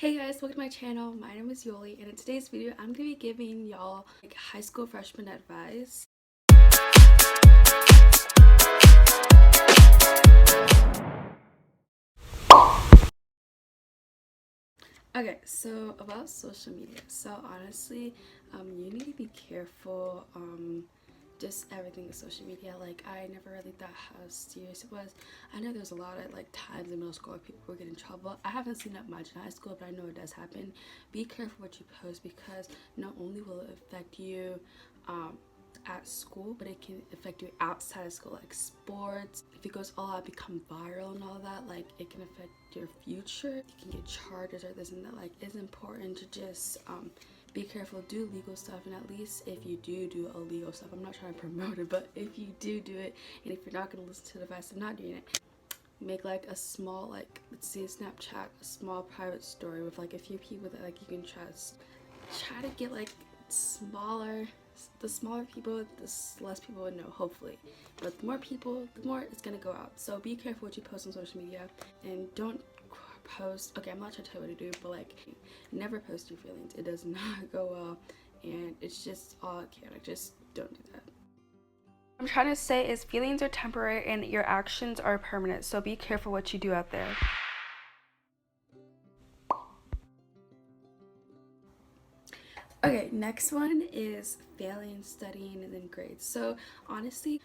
Hey guys, welcome to my channel. My name is Yoli, and in today's video I'm going to be giving y'all high school freshman advice. Okay, so about social media. So honestly, you need to be careful. Just everything with social media. Like, I never really thought how serious it was. I know there's a lot of times in middle school where people were getting in trouble. I haven't seen that much in high school, but I know it does happen. Be careful what you post, because not only will it affect you at school, but it can affect you outside of school, like sports. If it goes all out, become viral and all that, like it can affect your future. You can get charges or this and that. Like, it's important to just be careful, do legal stuff, and at least if you do illegal stuff, I'm not trying to promote it, but if you do it, and if you're not going to listen to the advice of not doing it, make like a small, like, let's say Snapchat, a small private story with like a few people that like you can trust. Try to get like smaller, the smaller people, the less people would know, hopefully, but the more people, the more it's gonna go out. So be careful what you post on social media, and don't post, okay, I'm not trying to tell you what to do, but like, never post your feelings. It does not go well, and it's just all chaotic. Just don't do that. What I'm trying to say is feelings are temporary and your actions are permanent, so be careful what you do out there. Okay, next one is failing, studying, and then grades. So honestly,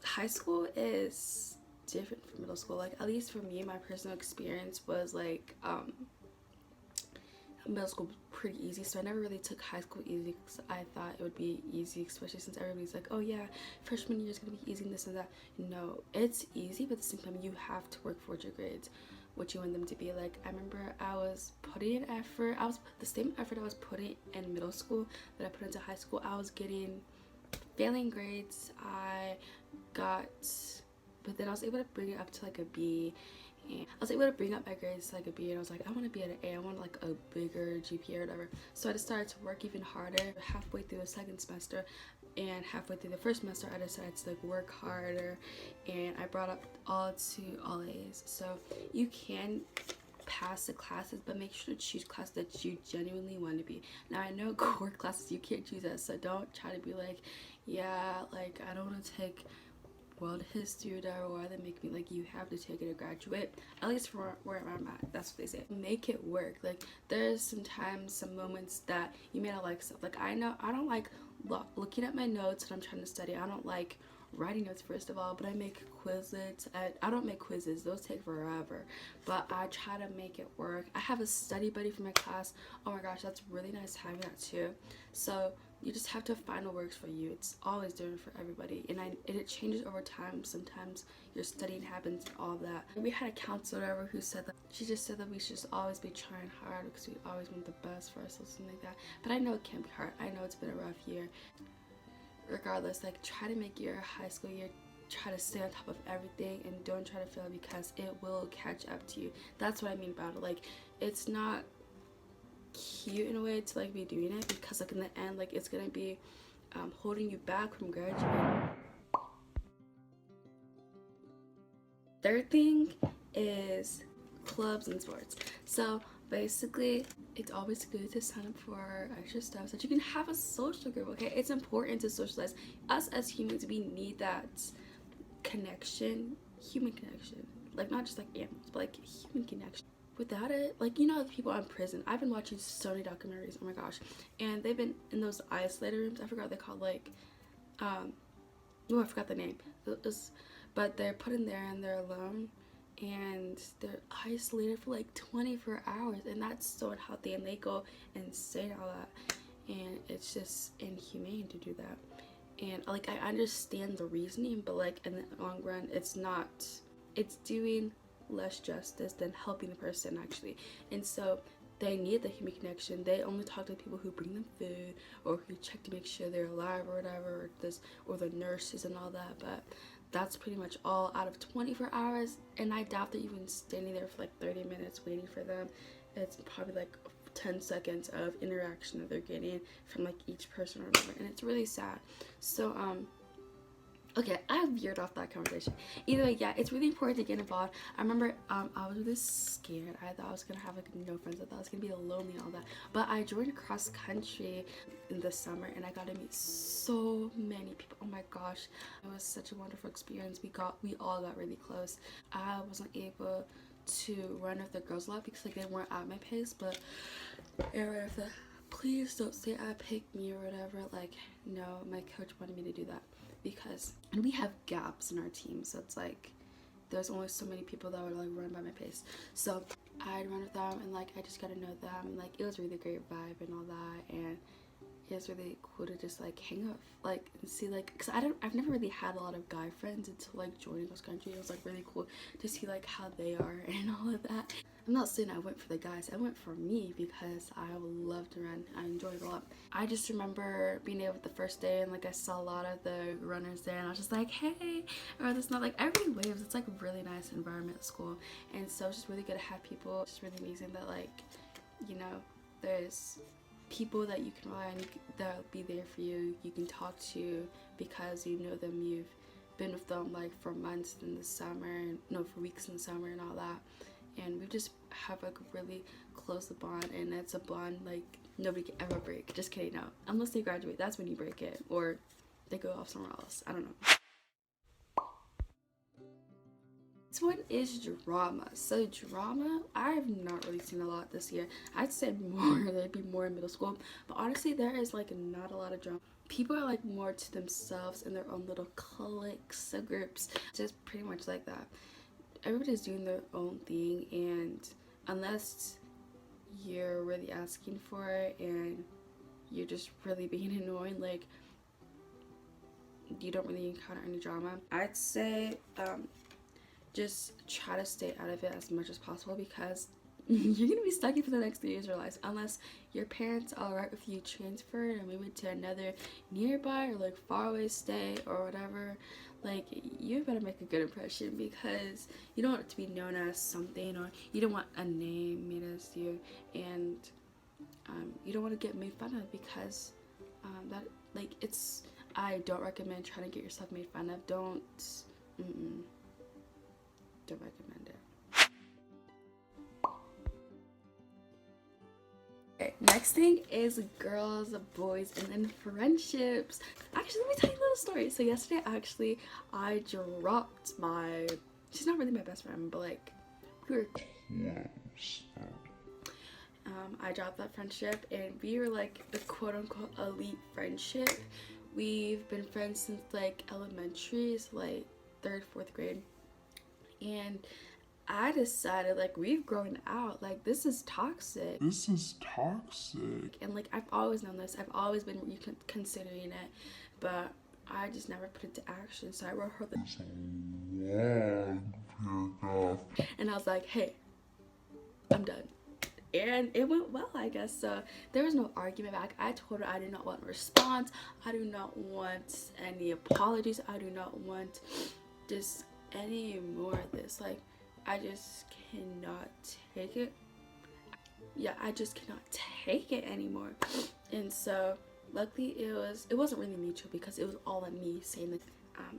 high school is different from middle school. Like, at least for me, my personal experience was like middle school was pretty easy, so I never really took high school easy because I thought it would be easy, especially since everybody's like, oh yeah, freshman year is gonna be easy and this and that. No, it's easy, but at the same time you have to work for your grades, what you want them to be. Like, I remember I was putting in effort. I was the same effort I was putting in middle school that I put into high school. I was getting failing grades. I got, but then I was able to bring it up to like a B, and I was able to bring up my grades to like a B, and I was like, I want to be at an A. I want like a bigger GPA or whatever. So I just started to work even harder. Halfway through the second semester and halfway through the first semester, I decided to like work harder, and I brought up all A's. So you can pass the classes, but make sure to choose classes that you genuinely want to be. Now, I know core classes you can't choose that, so don't try to be like, yeah, like I don't want to take world history or whatever, why they make me like you have to take it to graduate. At least for where I'm at, that's what they say. Make it work. Like, there's sometimes some moments that you may not like stuff. Like, I know I don't like looking at my notes when I'm trying to study. I don't like writing notes, first of all, but I make Quizlets. I don't make quizzes, those take forever, but I try to make it work. I have a study buddy for my class. Oh my gosh, that's really nice having that too. So you just have to find what works for you. It's always different for everybody, and it changes over time. Sometimes your studying habits and all that. We had a counselor who said that she just said that we should just always be trying hard because we always want the best for ourselves, something like that. But I know it can be hard. I know it's been a rough year. Regardless, like, try to make your high school year, try to stay on top of everything, and don't try to fail, because it will catch up to you. That's what I mean about it. Like, it's not cute in a way to like be doing it, because like in the end, like, it's gonna be holding you back from graduating. Third thing is clubs and sports. So basically, it's always good to sign up for extra stuff so that you can have a social group. Okay, it's important to socialize. Us as humans, we need that connection, human connection, like not just like animals, but like human connection. Without it, like, you know, the people in prison, I've been watching so many documentaries, oh my gosh, and they've been in those isolated rooms. I forgot what they're called, like oh, I forgot the name. But they're put in there and they're alone, and they're isolated for like 24 hours, and that's so unhealthy, and they go insane, all that, and it's just inhumane to do that. And like, I understand the reasoning, but like in the long run, it's not, it's doing less justice than helping the person actually. And so they need the human connection. They only talk to people who bring them food or who check to make sure they're alive or whatever, or this, or the nurses and all that. But that's pretty much all out of 24 hours, and I doubt they're even standing there for like 30 minutes waiting for them. It's probably like 10 seconds of interaction that they're getting from like each person or whatever, and it's really sad. So Okay, I veered off that conversation. Either way, yeah, it's really important to get involved. I remember I was really scared. I thought I was gonna have like no friends. I thought I was gonna be lonely and all that. But I joined cross country in the summer and I got to meet so many people. Oh my gosh, it was such a wonderful experience. We all got really close. I wasn't able to run with the girls a lot because like they weren't at my pace, but era of the please don't say I picked me or whatever. Like, no, my coach wanted me to do that because, and we have gaps in our team, so it's like there's only so many people that would like run by my pace. So I'd run with them and like I just got to know them and like it was a really great vibe and all that, and it's really cool to just like hang out like and see like because I've never really had a lot of guy friends until like joining this country. It was like really cool to see like how they are and all of that. I'm not saying I went for the guys, I went for me because I love to run. I enjoy it a lot. I just remember being able the first day and like I saw a lot of the runners there and I was just like, hey, or this not like everybody waves. It's like a really nice environment at school, and so it's just really good to have people. It's just really amazing that like, you know, there's people that you can rely on that'll be there for you, you can talk to because you know them, you've been with them like for months in the summer and no for weeks in the summer and all that, and we just have like a really close bond, and it's a bond like nobody can ever break. Just kidding, no, unless they graduate, that's when you break it or they go off somewhere else, I don't know. This one is drama. So drama, I've not really seen a lot this year. I'd say more, there'd be more in middle school. But honestly, there is like not a lot of drama. People are like more to themselves in their own little cliques, groups, just pretty much like that. Everybody's doing their own thing, and unless you're really asking for it and you're just really being annoying, like you don't really encounter any drama. I'd say just try to stay out of it as much as possible because you're gonna be stuck here for the next 3 years of your life unless your parents are alright with you transferred and moving to another nearby or like far away state or whatever. Like, you better make a good impression because you don't want it to be known as something, or you don't want a name made as you, and you don't want to get made fun of because that like it's I don't recommend trying to get yourself made fun of. Don't recommend it. Okay, next thing is girls, boys, and then friendships. Actually, let me tell you a little story. So yesterday, actually, I dropped my, she's not really my best friend, but like, we were close. I dropped that friendship, and we were like a quote-unquote elite friendship. We've been friends since like elementary, so like 3rd, 4th grade. And I decided like we've grown out, like this is toxic. This is toxic. And like I've always known this. I've always been considering it, but I just never put it to action. So I wrote her this long paragraph, and I was like, hey, I'm done. And it went well, I guess. So there was no argument back. I told her I do not want a response. I do not want any apologies. I do not want just any more of this. Like, I just cannot take it. Yeah, I just cannot take it anymore. And so luckily it wasn't really mutual because it was all on me saying that.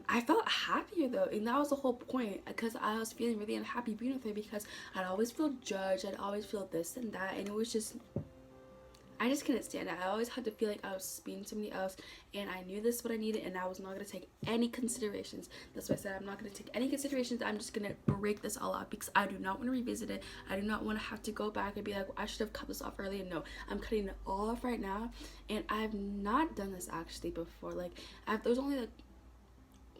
I felt happier though, and that was the whole point, because I was feeling really unhappy being with her because I'd always feel judged, I'd always feel this and that, and it was just, I just couldn't stand it. I always had to feel like I was being somebody else, and I knew this is what I needed, and I was not going to take any considerations. That's why I said I'm not going to take any considerations. I'm just going to break this all out because I do not want to revisit it. I do not want to have to go back and be like, well, I should have cut this off earlier. No, I'm cutting it all off right now, and I've not done this actually before. Like, there's only like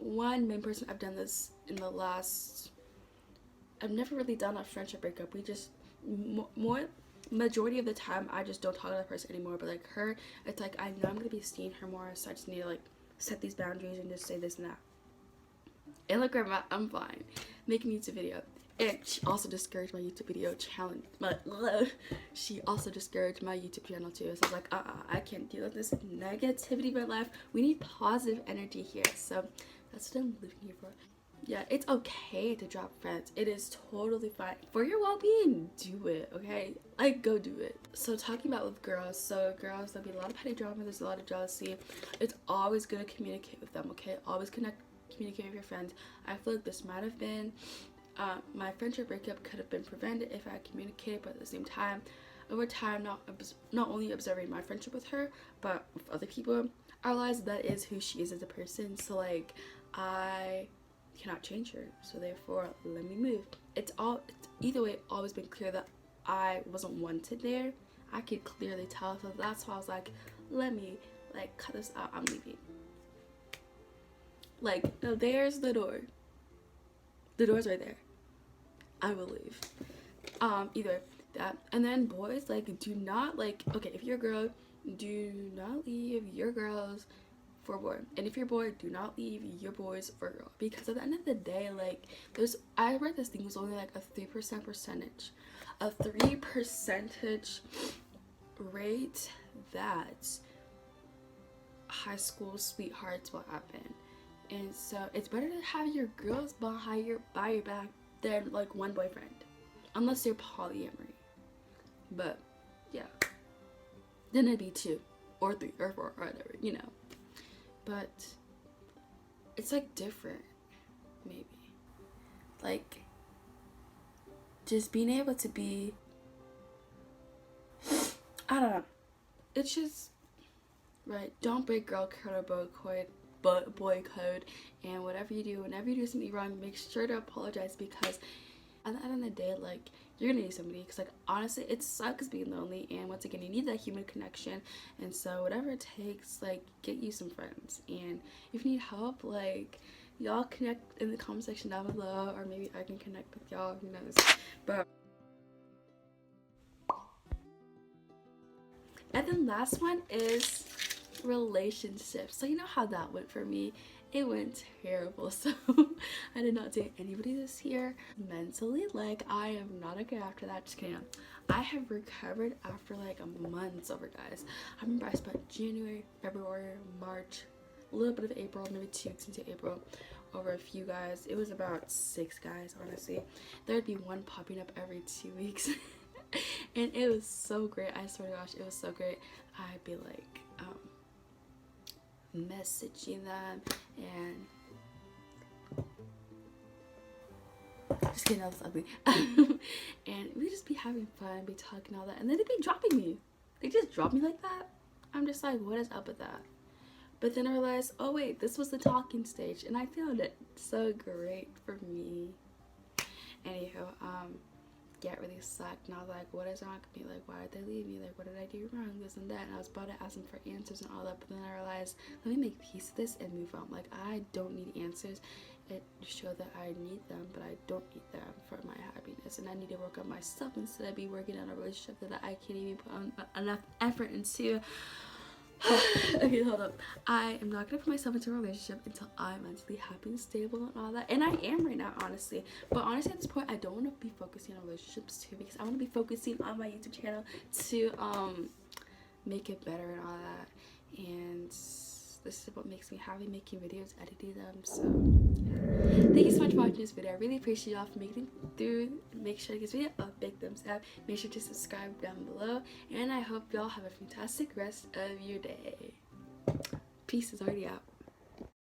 one main person I've done this in the last, I've never really done a friendship breakup. We just more majority of the time I just don't talk to that person anymore. But like her, it's like I know I'm gonna be seeing her more, so I just need to like set these boundaries and just say this and that. And look, grandma, I'm fine. Making a YouTube video. And she also discouraged my YouTube video challenge. She also discouraged my YouTube channel too. So I was like, I can't deal with this negativity in my life. We need positive energy here. So that's what I'm living here for. Yeah, it's okay to drop friends. It is totally fine. For your well-being, do it, okay? Like, go do it. So talking about with girls, so girls, there'll be a lot of petty drama, there's a lot of jealousy. It's always good to communicate with them, okay? Always communicate with your friends. I feel like this might have been my friendship breakup could have been prevented if I communicated, but at the same time, over time, not only observing my friendship with her, but with other people, I realized that is who she is as a person. So like, I cannot change her. So therefore, let me move. It's either way always been clear that I wasn't wanted there. I could clearly tell. So that's why I was like, let me like cut this out. I'm leaving. Like, no, there's the door. The door's right there. I will leave. Either that, and then boys, like, do not, like, okay, if you're a girl, do not leave your girls for a boy, and if you're a boy, do not leave your boys for a girl, because at the end of the day, like, I read this thing was only like a 3% rate that high school sweethearts will happen. And so it's better to have your girls by your back than like one boyfriend, unless you're polyamory. But yeah, then it'd be 2 or 3 or 4 or whatever, you know. But it's like different, maybe. Like, just being able to be, I don't know. It's just right. Don't break girl code or boy code, and whatever you do, whenever you do something wrong, make sure to apologize, because at the end of the day, like, you're gonna need somebody, because like honestly it sucks being lonely, and once again you need that human connection. And so whatever it takes, like, get you some friends, and if you need help, like, y'all connect in the comment section down below, or maybe I can connect with y'all, who knows. But and then last one is relationships. So you know how that went for me. It went terrible. So I did not date anybody this year. Mentally, like, I am not okay after that. Just kidding. I have recovered after like months over guys. I remember I spent January, February, March, a little bit of April, maybe 2 weeks into April, over a few guys. It was about 6 guys, honestly. There'd be one popping up every 2 weeks. And it was so great. I swear to gosh, it was so great. I'd be like messaging them and just kidding, that was ugly. And we'd just be having fun, be talking all that, and then they'd be dropping me. They just drop me like that. I'm just like, what is up with that? But then I realized, oh wait, this was the talking stage, and I found it so great for me. Anywho, get really sucked, and I was like, what is wrong with me? Like, why did they leave me? Like, what did I do wrong? This and that. And I was about to ask them for answers and all that, but then I realized, let me make peace with this and move on. Like, I don't need answers. It showed that I need them, but I don't need them for my happiness, and I need to work on myself instead of be working on a relationship that I can't even put on enough effort into. Okay, hold up. I am not gonna put myself into a relationship until I'm mentally happy and stable and all that, and I am right now, honestly. But honestly, at this point, I don't want to be focusing on relationships too, because I want to be focusing on my YouTube channel to make it better and all that. And this is what makes me happy, making videos, editing them. So thank you so much for watching this video. I really appreciate y'all for making it through. Make sure to give this video a big thumbs up. Make sure to subscribe down below, and I hope y'all have a fantastic rest of your day. Peace is already out.